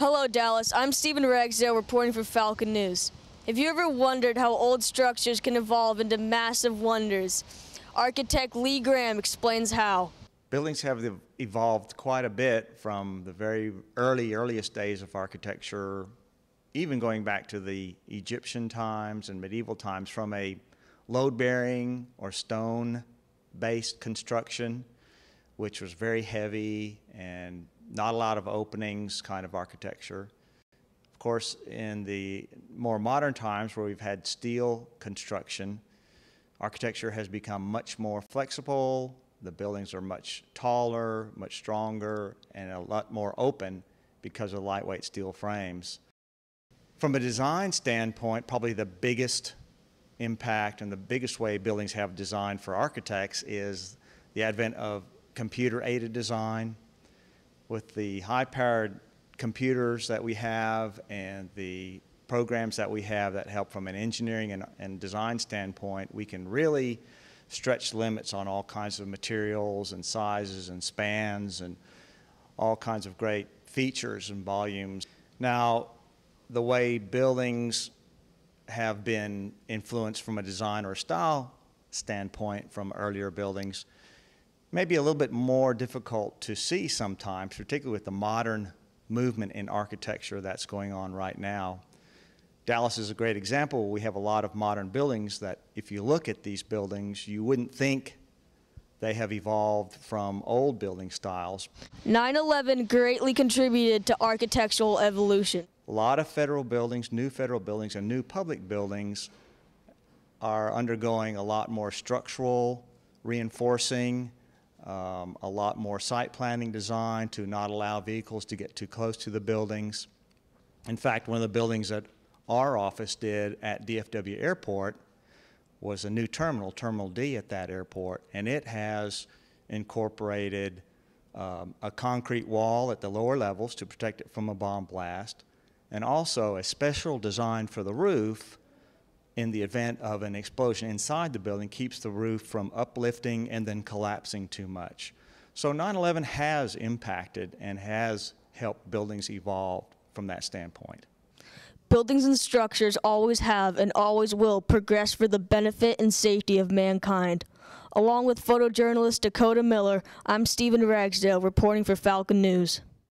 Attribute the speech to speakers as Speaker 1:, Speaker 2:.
Speaker 1: Hello, Dallas. I'm Stephen Ragsdale reporting for Falcon News. Have you ever wondered how old structures can evolve into massive wonders? Architect Lee Graham explains how.
Speaker 2: Buildings have evolved quite a bit from the very earliest days of architecture, even going back to the Egyptian times and medieval times, from a load-bearing or stone-based construction, which was very heavy and not a lot of openings kind of architecture. Of course, in the more modern times where we've had steel construction, architecture has become much more flexible. The buildings are much taller, much stronger, and a lot more open because of lightweight steel frames. From a design standpoint, probably the biggest impact and the biggest way buildings have designed for architects is the advent of computer-aided design. With the high-powered computers that we have and the programs that we have that help from an engineering and design standpoint, we can really stretch limits on all kinds of materials and sizes and spans and all kinds of great features and volumes. Now, the way buildings have been influenced from a design or style standpoint from earlier buildings may be a little bit more difficult to see sometimes, particularly with the modern movement in architecture that's going on right now. Dallas is a great example. We have a lot of modern buildings that if you look at these buildings, you wouldn't think they have evolved from old building styles.
Speaker 1: 9/11 greatly contributed to architectural evolution.
Speaker 2: A lot of federal buildings, new federal buildings, and new public buildings are undergoing a lot more structural reinforcing, a lot more site planning design to not allow vehicles to get too close to the buildings. In fact, one of the buildings that our office did at DFW Airport was a new terminal, Terminal D at that airport, and it has incorporated a concrete wall at the lower levels to protect it from a bomb blast, and also a special design for the roof in the event of an explosion inside the building, keeps the roof from uplifting and then collapsing too much. So 9/11 has impacted and has helped buildings evolve from that standpoint.
Speaker 1: Buildings and structures always have and always will progress for the benefit and safety of mankind. Along with photojournalist Dakota Miller, I'm Stephen Ragsdale reporting for Falcon News.